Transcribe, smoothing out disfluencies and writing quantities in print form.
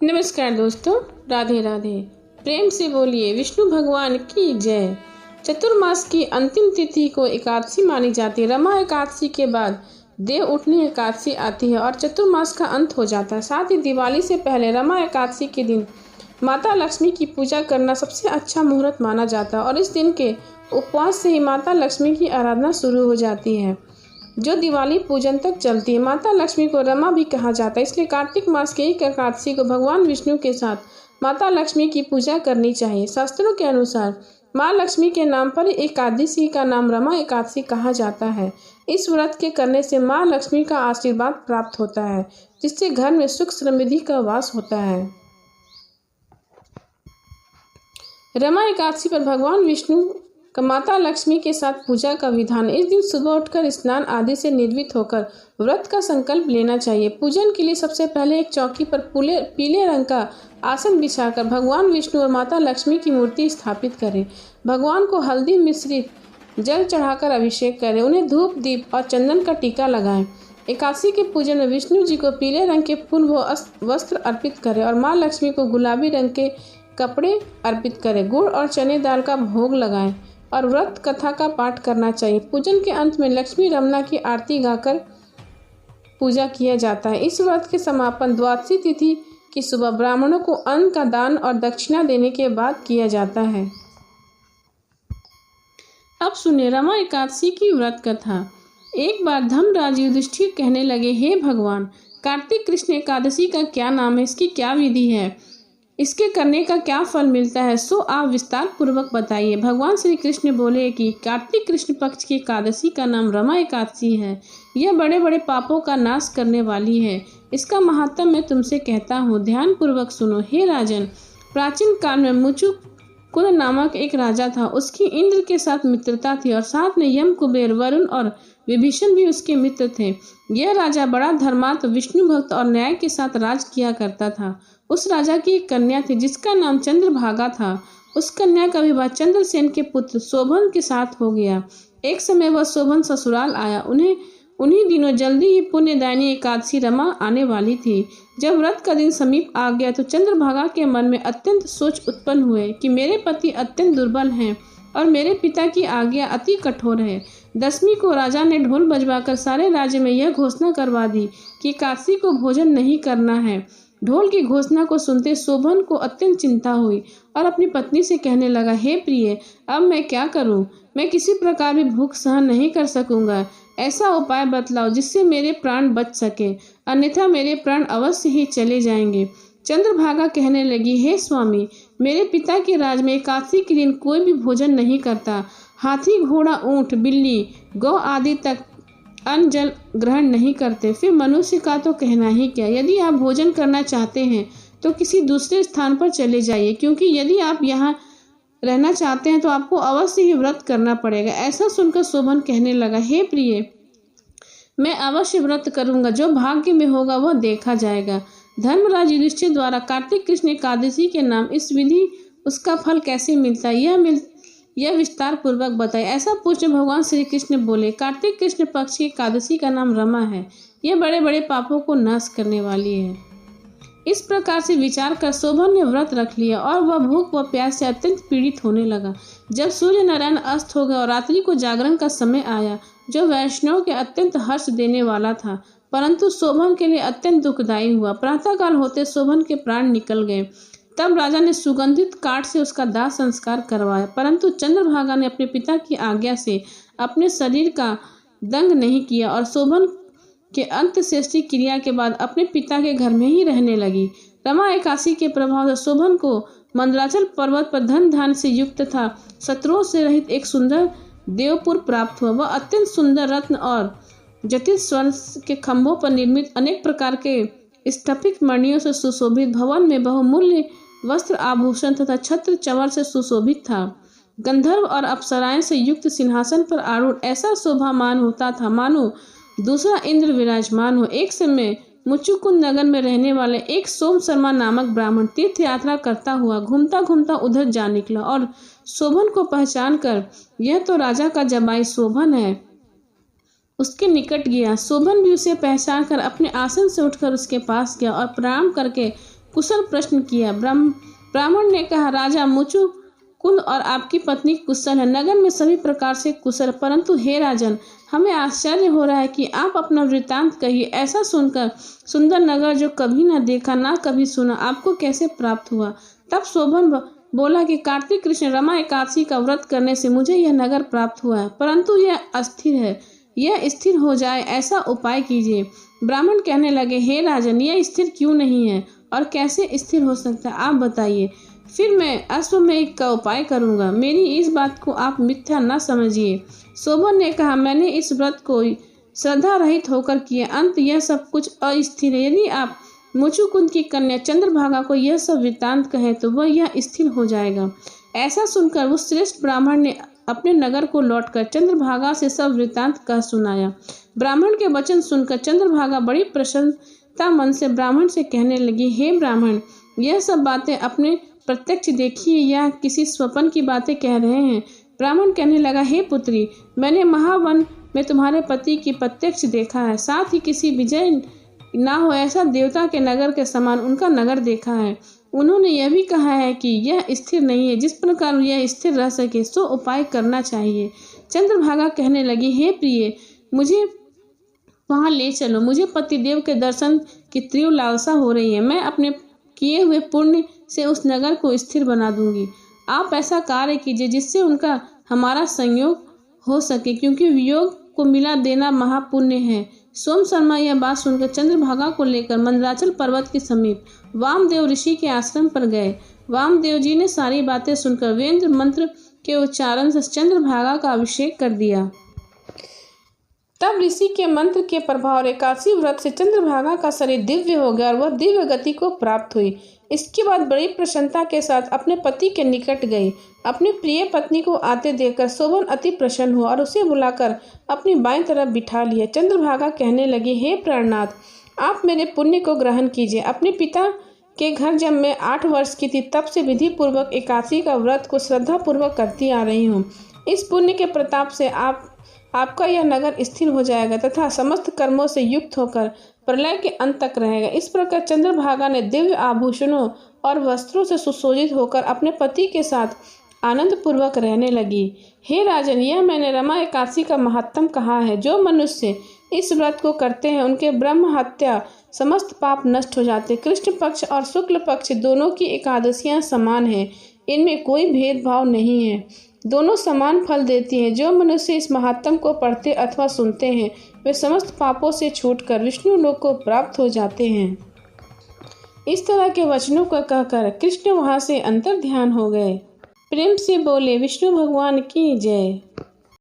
नमस्कार दोस्तों, राधे राधे। प्रेम से बोलिए विष्णु भगवान की जय। चतुर्मास की अंतिम तिथि को एकादशी मानी जाती है। रमा एकादशी के बाद देव उठनी एकादशी आती है और चतुर्मास का अंत हो जाता है। साथ ही दिवाली से पहले रमा एकादशी के दिन माता लक्ष्मी की पूजा करना सबसे अच्छा मुहूर्त माना जाता है और इस दिन के उपवास से ही माता लक्ष्मी की आराधना शुरू हो जाती है, जो दिवाली पूजन तक चलती है। माता लक्ष्मी को रमा भी कहा जाता है, इसलिए कार्तिक मास के एक एकादशी को भगवान विष्णु के साथ माता लक्ष्मी की पूजा करनी चाहिए। शास्त्रों के अनुसार माँ लक्ष्मी के नाम पर एकादशी का नाम रमा एकादशी कहा जाता है। इस व्रत के करने से माँ लक्ष्मी का आशीर्वाद प्राप्त होता है, जिससे घर में सुख समृद्धि का वास होता है। रमा एकादशी पर भगवान विष्णु का माता लक्ष्मी के साथ पूजा का विधान। इस दिन सुबह उठकर स्नान आदि से निर्वित होकर व्रत का संकल्प लेना चाहिए। पूजन के लिए सबसे पहले एक चौकी पर पीले रंग का आसन बिछाकर भगवान विष्णु और माता लक्ष्मी की मूर्ति स्थापित करें। भगवान को हल्दी मिश्रित जल चढ़ाकर अभिषेक करें। उन्हें धूप, दीप और चंदन का टीका लगाएं। एकादशी के पूजन में विष्णु जी को पीले रंग के फूल व वस्त्र अर्पित करें और माँ लक्ष्मी को गुलाबी रंग के कपड़े अर्पित करें। गुड़ और चने दाल का भोग लगाएं और व्रत कथा का पाठ करना चाहिए। पूजन के अंत में लक्ष्मी रमना की आरती गाकर पूजा किया जाता है। इस व्रत के समापन द्वादशी तिथि की सुबह ब्राह्मणों को अन्न का दान और दक्षिणा देने के बाद किया जाता है। अब सुनिए रमा एकादशी की व्रत कथा। एक बार धर्मराज युधिष्ठिर कहने लगे, हे भगवान, कार्तिक कृष्ण एकादशी का क्या नाम है, इसकी क्या विधि है, इसके करने का क्या फल मिलता है, सो आप विस्तार पूर्वक बताइए। भगवान श्री कृष्ण बोले कि कार्तिक कृष्ण पक्ष की एकादशी का नाम रमा एकादशी है। यह बड़े बड़े पापों का नाश करने वाली है। इसका महात्म्य मैं तुमसे कहता हूँ, ध्यान पूर्वक सुनो। हे राजन, प्राचीन काल में मुचुकुंद नामक एक राजा था। उसकी इंद्र के साथ मित्रता थी और साथ में यम, कुबेर, वरुण और विभीषण भी उसके मित्र थे। यह राजा बड़ा धर्मात्म, विष्णु भक्त और न्याय के साथ राज किया करता था। उस राजा की एक कन्या थी जिसका नाम चंद्रभागा था। उस कन्या का विवाह चंद्रसेन के पुत्र शोभन के साथ हो गया। एक समय वह शोभन ससुराल आया। उन्हीं दिनों जल्दी ही पुण्यदायिनी एकादशी रमा आने वाली थी। जब व्रत का दिन समीप आ गया तो चंद्रभागा के मन में अत्यंत सोच उत्पन्न हुए कि मेरे पति अत्यंत दुर्बल हैं और मेरे पिता की आज्ञा अति कठोर है। दसवीं को राजा ने ढोल बजवाकर सारे राज्य में यह घोषणा करवा दी कि एकादशी को भोजन नहीं करना है। ढोल की घोषणा को सुनते शोभन को अत्यंत चिंता हुई और अपनी पत्नी से कहने लगा, हे प्रिय, अब मैं क्या करूं? मैं किसी प्रकार भी भूख सहन नहीं कर सकूंगा। ऐसा उपाय बतलाओ जिससे मेरे प्राण बच सके, अन्यथा मेरे प्राण अवश्य ही चले जाएंगे। चंद्रभागा कहने लगी, हे स्वामी, मेरे पिता के राज में एकादशी के दिन कोई भी भोजन नहीं करता। हाथी, घोड़ा, ऊंट, बिल्ली, गौ आदि तक अन्न जल ग्रहण नहीं करते। फिर मनुष्य का तो कहना ही क्या। यदि आप भोजन करना चाहते हैं तो किसी दूसरे स्थान पर चले जाइए, क्योंकि यदि आप यहाँ रहना चाहते हैं तो आपको अवश्य ही व्रत करना पड़ेगा। ऐसा सुनकर शोभन कहने लगा, हे प्रिय, मैं अवश्य व्रत करूंगा। जो भाग्य में होगा वह देखा जाएगा। धर्मराज युधिष्ठिर द्वारा कार्तिक कृष्ण एकादशी के नाम इस विधि उसका फल कैसे मिलता है, यह विस्तार पूर्वक बताए। ऐसा पूछने भगवान श्री कृष्ण बोले, कार्तिक कृष्ण पक्ष की एकादशी का नाम रमा है। यह बड़े बड़े पापों को नाश करने वाली है। इस प्रकार से विचार कर शोभन ने व्रत रख लिया और वह भूख व प्यास से अत्यंत पीड़ित होने लगा। जब सूर्य नारायण अस्त हो गया और रात्रि को जागरण का समय आया, जो वैष्णव के अत्यंत हर्ष देने वाला था, परंतु शोभन के लिए अत्यंत दुखदायी हुआ। प्रातःकाल होते शोभन के प्राण निकल गए। तब राजा ने सुगंधित काठ से उसका दाह संस्कार करवाया, परंतु चंद्रभागा ने अपने पिता की आज्ञा से अपने शरीर का दंग नहीं किया और शोभन के अंत्येष्टि क्रिया के बाद अपने पिता के घर में ही रहने लगी। रमा एकादशी के प्रभाव से शोभन को मंदराचल पर्वत पर धन धान्य से युक्त तथा शत्रुओं से रहित एक सुंदर देवपुर प्राप्त हुआ। वह अत्यंत सुंदर रत्न और जटिल स्वर्ण के खंभों पर निर्मित अनेक प्रकार के स्फटिक मणियों से सुशोभित भवन में बहुमूल्य वस्त्र आभूषण तथा छत्र चंवर से सुशोभित था। गंधर्व और अप्सराएं से युक्त सिंहासन पर आरूढ़ ऐसा शोभामान होता था मानो दूसरा इंद्र विराजमान हो। एक समय मुचुकुंद नगर में रहने वाले एक सोम शर्मा नामक ब्राह्मण तीर्थ यात्रा करता हुआ घूमता घूमता उधर जा निकला और शोभन को पहचान कर, यह तो राजा का जमाई शोभन है, उसके निकट गया। शोभन भी उसे पहचान कर अपने आसन से उठकर उसके पास गया और प्रणाम करके कुशल प्रश्न किया। ब्राह्मण ने कहा, राजा मुचु कुंद और आपकी पत्नी कुशल है, नगर में सभी प्रकार से कुशल, परंतु हे राजन, हमें आश्चर्य हो रहा है कि आप अपना वृत्तांत कहिए। ऐसा सुनकर सुंदर नगर जो कभी न देखा ना कभी सुना, आपको कैसे प्राप्त हुआ? तब शोभन बोला कि कार्तिक कृष्ण रमा एकादशी का व्रत करने से मुझे यह नगर प्राप्त हुआ है, परंतु यह अस्थिर है। यह स्थिर हो जाए ऐसा उपाय कीजिए। ब्राह्मण कहने लगे, हे राजन, यह स्थिर क्यों नहीं है और कैसे स्थिर हो सकता है, आप बताइए, फिर मैं अश्वमेध का उपाय करूंगा। मेरी इस बात को आप मिथ्या न समझिए। शोभन ने कहा, मैंने इस व्रत को श्रद्धा रहित होकर किया, अंत यह सब कुछ अस्थिर है। यदि आप मुचुकुंद की कन्या चंद्रभागा को यह सब वृत्तांत कहे तो वह यह स्थिर हो जाएगा। ऐसा सुनकर उस श्रेष्ठ ब्राह्मण ने अपने नगर को लौटकर चंद्रभागा से सब वृत्तांत कह सुनाया। ब्राह्मण के वचन सुनकर चंद्रभागा बड़ी प्रसन्नता मन से ब्राह्मण से कहने लगी, हे ब्राह्मण, यह सब बातें अपने प्रत्यक्ष देखी या किसी स्वप्न की बातें कह रहे हैं? ब्राह्मण कहने लगा, हे पुत्री, मैंने महावन में तुम्हारे पति की प्रत्यक्ष देखा है, साथ ही किसी विजय ना हो ऐसा देवता के नगर के समान उनका नगर देखा है। उन्होंने यह भी कहा है कि यह स्थिर नहीं है, जिस प्रकार यह स्थिर रह सके सो उपाय करना चाहिए। चंद्रभागा कहने लगी, हे प्रिय, मुझे वहां ले चलो, मुझे पतिदेव के दर्शन की तीव्र लालसा हो रही है। मैं अपने किए हुए पुण्य से उस नगर को स्थिर बना दूंगी। आप ऐसा कार्य कीजिए जिससे उनका हमारा संयोग हो सके, क्योंकि वियोग को मिला देना महापुण्य है। सोम शर्मा यह बात सुनकर चंद्रभागा को लेकर मंदराचल पर्वत के समीप वामदेव ऋषि के आश्रम पर गए। वामदेव जी ने सारी बातें सुनकर वेद मंत्र के उच्चारण से चंद्रभागा का अभिषेक कर दिया। तब ऋषि के मंत्र के प्रभाव एकादशी व्रत से चंद्रभागा का शरीर दिव्य हो गया और वह दिव्य गति को प्राप्त हुई। इसके बाद बड़ी प्रसन्नता के साथ अपने पति के निकट गई। अपनी प्रिय पत्नी को आते देखकर शोभन अति प्रसन्न हुआ और उसे बुलाकर अपनी बाईं तरफ बिठा लिया। चंद्रभागा कहने लगी, हे प्राणनाथ, आप मेरे पुण्य को ग्रहण कीजिए। अपने पिता के घर जब मैं 8 वर्ष की थी तब से विधि पूर्वक एकादशी का व्रत को श्रद्धा पूर्वक करती आ रही हूँ। इस पुण्य के प्रताप से आपका यह नगर स्थिर हो जाएगा तथा समस्त कर्मों से युक्त होकर प्रलय के अंत तक रहेगा। इस प्रकार चंद्रभागा ने दिव्य आभूषणों और वस्त्रों से सुशोभित होकर अपने पति के साथ आनंद पूर्वक रहने लगी। हे राजन, यह मैंने रमा एकादशी का महात्म कहा है। जो मनुष्य इस व्रत को करते हैं उनके ब्रह्म हत्या समस्त पाप नष्ट हो जाते। कृष्ण पक्ष और शुक्ल पक्ष दोनों की एकादशियां समान हैं, इनमें कोई भेदभाव नहीं है, दोनों समान फल देती हैं। जो मनुष्य इस महात्म को पढ़ते अथवा सुनते हैं वे समस्त पापों से छूटकर विष्णु लोक को प्राप्त हो जाते हैं। इस तरह के वचनों को कहकर कृष्ण वहां से अंतर ध्यान हो गए। प्रेम से बोले विष्णु भगवान की जय।